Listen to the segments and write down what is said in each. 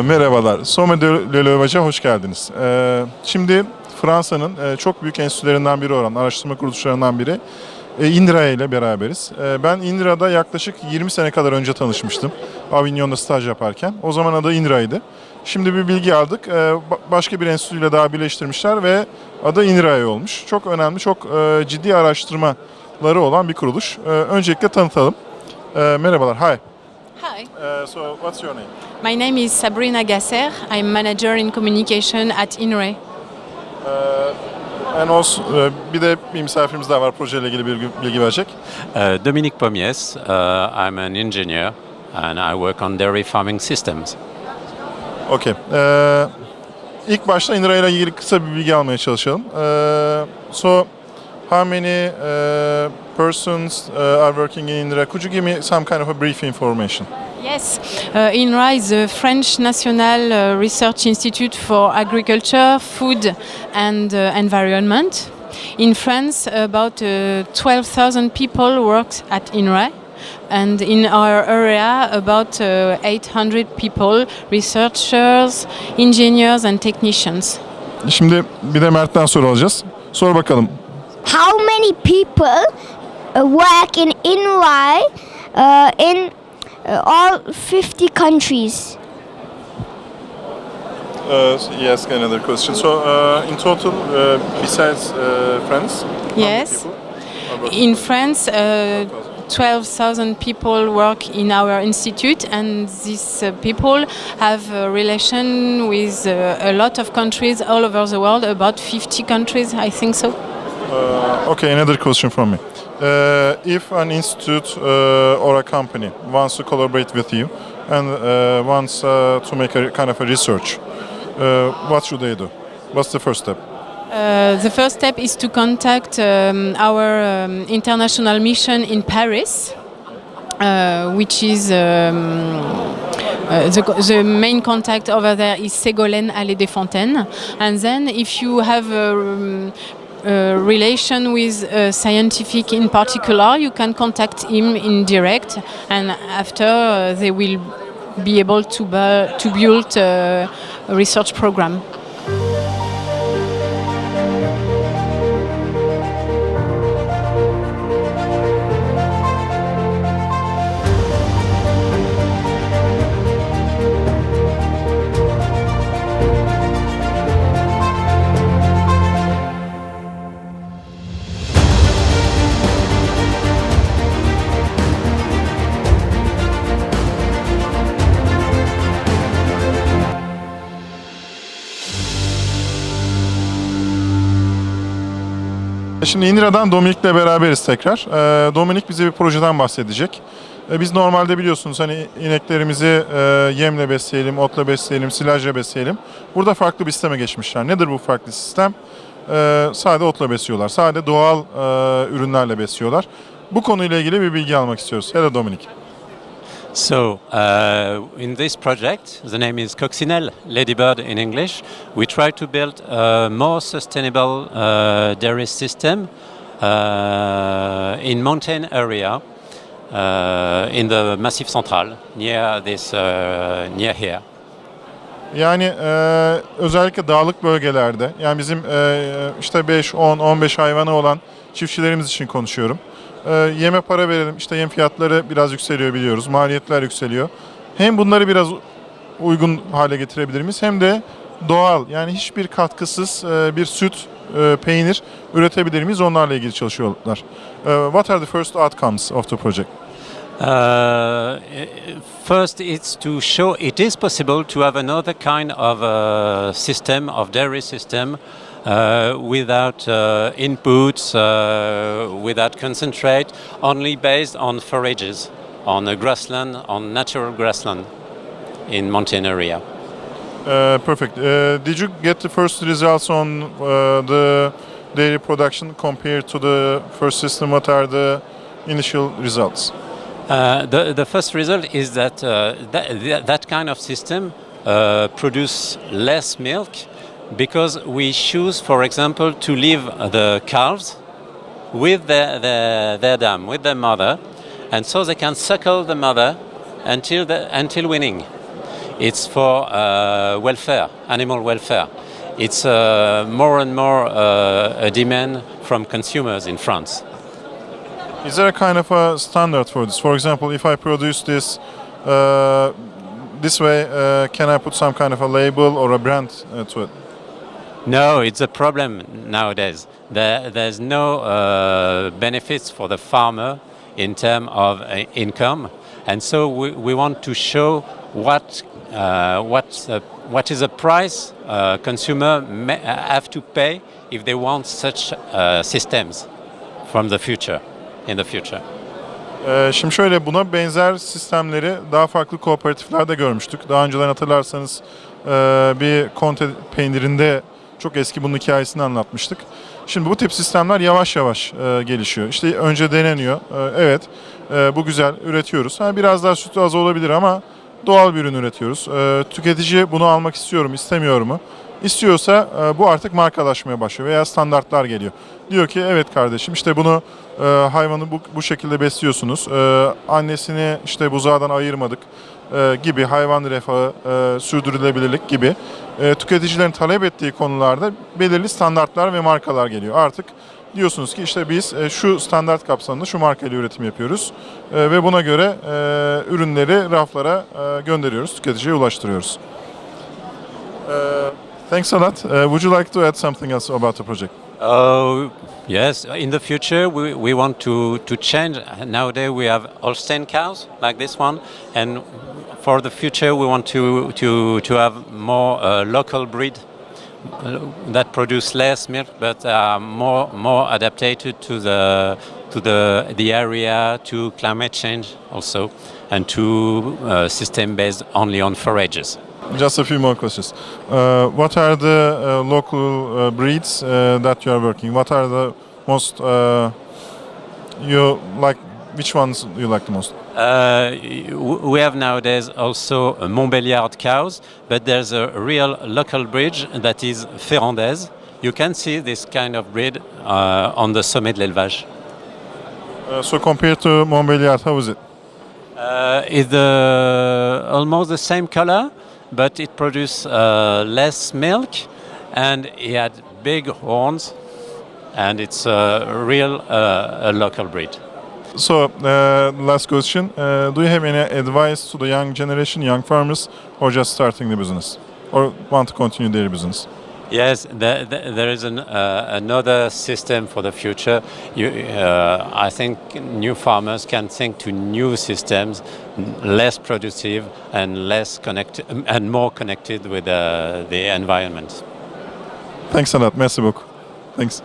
Merhabalar. Somme de l'Elevage'a hoş geldiniz. Şimdi Fransa'nın çok büyük enstitülerinden biri olan, araştırma kuruluşlarından biri Inrae ile beraberiz. Ben Inrae'da yaklaşık 20 sene kadar önce tanışmıştım. Avignon'da staj yaparken. O zaman adı Inrae'ydi. Şimdi bir bilgi aldık. Başka bir enstitüyle daha birleştirmişler ve adı Inrae olmuş. Çok önemli, çok ciddi araştırmaları olan bir kuruluş. Öncelikle tanıtalım. Merhabalar. Hi. Hi, So what's your name? my name is Sabrina Gasser. I'm manager in communication at Inrae. And also, bir de bir misafirimiz daha var, projeyle ilgili bir bilgi verecek. Dominique Pommiers, I'm an engineer and I work on dairy farming systems. Okay. İlk başta Inrae ile ilgili kısa bir bilgi almaya çalışalım. So, how many persons are working in Inrae? Could you give me some kind of a brief information? Yes, Inrae is a French national research institute for agriculture, food and environment. In France, about 12,000 people work at Inrae. And in our area, about 800 people, researchers, engineers and technicians. Şimdi bir de Mert'ten soru alacağız. Sor bakalım. How many people work in Inrae in all 50 countries? Yes, another question. So, in total, besides France, how many Yes. people are working In for France, 12,000 people work in our institute, and these people have a relation with a lot of countries all over the world, about 50 countries, I think so. Okay, another question from me. If an institute or a company wants to collaborate with you and wants to make a kind of a research, what should they do? What's the first step? The first step is to contact our international mission in Paris, which is the main contact over there is Ségolène Allais-Desfontaines. And then if you have a relation with a scientific in particular, you can contact him in direct, and after they will be able to build a research program. Şimdi Inrae'dan Dominik'le beraberiz tekrar. Dominik bize bir projeden bahsedecek. Biz normalde biliyorsunuz hani ineklerimizi yemle besleyelim, otla besleyelim, silajla besleyelim. Burada farklı bir sisteme geçmişler. Nedir bu farklı sistem? Sade otla besliyorlar. Sade doğal ürünlerle besliyorlar. Bu konuyla ilgili bir bilgi almak istiyoruz. Hello Dominik. So, in this project, the name is Coccinelle Ladybird in English, we try to build a more sustainable dairy system in mountain area in the Massif Central, near here. Yani özellikle dağlık bölgelerde, yani bizim işte 5, 10, 15 hayvanı olan çiftçilerimiz için konuşuyorum. Yeme para verelim, işte yem fiyatları biraz yükseliyor biliyoruz, maliyetler yükseliyor. Hem bunları biraz uygun hale getirebilir miyiz hem de doğal, yani hiçbir katkısız bir süt, peynir üretebilir miyiz, onlarla ilgili çalışıyorlar. What are the first outcomes of the project? First, it's to show it is possible to have another kind of system, of dairy system, without inputs, without concentrate, only based on forages, on a grassland, on natural grassland in mountain area. Perfect. Did you get the first results on the dairy production compared to the first system? What are the initial results? The first result is that that kind of system produce less milk because we choose, for example, to leave the calves with their dam, with their mother, and so they can suckle the mother until weaning. it's for welfare, animal welfare. It's more and more a demand from consumers in France. Is there a kind of a standard for this? For example, if I produce this this way, can I put some kind of a label or a brand to it? No, it's a problem nowadays. There's no benefits for the farmer in terms of income, and so we want to show what is the price consumer have to pay if they want such systems from the future. In the future. Şimdi şöyle, buna benzer sistemleri daha farklı kooperatiflerde görmüştük. Daha önceden hatırlarsanız bir Conte peynirinde çok eski bunun hikayesini anlatmıştık. Şimdi bu tip sistemler yavaş yavaş gelişiyor. İşte önce deneniyor. Evet, bu güzel, üretiyoruz. Biraz daha sütü az olabilir ama doğal bir ürün üretiyoruz. Tüketici bunu almak istiyor mu, istemiyor mu? İstiyorsa bu artık markalaşmaya başlıyor veya standartlar geliyor. Diyor ki evet kardeşim, işte bunu hayvanı bu şekilde besliyorsunuz. Annesini işte buzağdan ayırmadık gibi, hayvan refahı, sürdürülebilirlik gibi tüketicilerin talep ettiği konularda belirli standartlar ve markalar geliyor. Artık diyorsunuz ki işte biz şu standart kapsamında şu markayla üretim yapıyoruz ve buna göre ürünleri raflara gönderiyoruz, tüketiciye ulaştırıyoruz. Thanks a lot. Would you like to add something else about the project? Oh, yes. In the future, we want to change. Nowadays, we have Holstein cows like this one, and for the future, we want to have more local breed that produce less milk, but are more adapted to the area, to climate change also, and to system based only on forages. Just a few more questions. What are the local breeds that you are working? What are the most you like? Which ones you like the most? We have nowadays also Montbéliard cows, but there's a real local breed that is Ferrandaise. You can see this kind of breed on the Sommet de l'Élevage. So compared to Montbéliard, how is it? It's almost the same color, but it produces less milk, and it had big horns, and it's a real local breed. So, last question. Do you have any advice to the young generation, young farmers, or just starting the business, or want to continue their business? Yes, there is another system for the future. I think new farmers can think to new systems, less productive and less connected and more connected with the environment. Thanks a lot. Merci beaucoup. Thanks.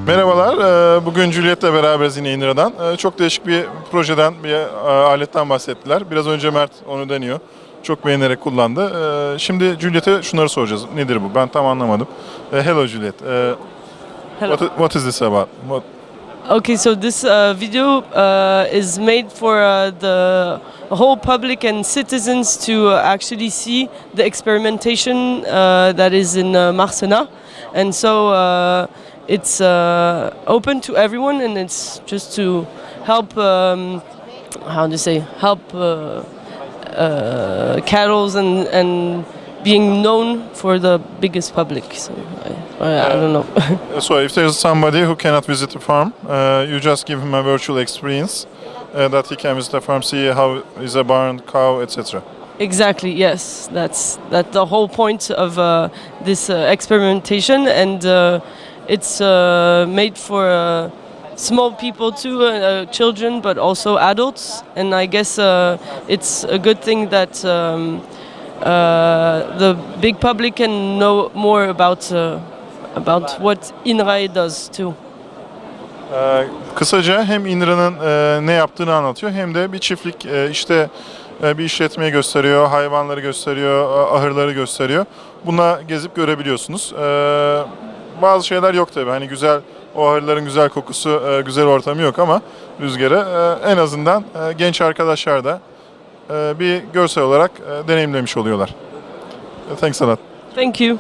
Merhabalar, bugün Juliet'le beraberiz yine Inrae'dan. Çok değişik bir projeden, bir aletten bahsettiler. Biraz önce Mert onu deniyor. Çok beğenerek kullandı. Şimdi Juliet'e şunları soracağız. Nedir bu? Ben tam anlamadım. Hello Juliet. Hello. What is this about? Okay, so this video is made for the whole public and citizens to actually see the experimentation that is in Marsenat, and so it's open to everyone, and it's just to help help cattle and being known for the biggest public. So I don't know. So if there's somebody who cannot visit the farm, you just give him a virtual experience that he can visit the farm, see how is a barn, cow, etc. Exactly. Yes, that's the whole point of this experimentation, and it's made for small people too, children, but also adults. And I guess it's a good thing that the big public can know more about what Inrae does too. Kısaca hem Inrae'nin ne yaptığını anlatıyor hem de bir çiftlik işte bir işletmeyi gösteriyor, hayvanları gösteriyor, ahırları gösteriyor. Buna gezip görebiliyorsunuz. Bazı şeyler yok tabii. Hani güzel, o ahırların güzel kokusu, güzel ortamı yok ama rüzgarı en azından genç arkadaşlar da bir görsel olarak deneyimlemiş oluyorlar. Thanks a lot. Thank you.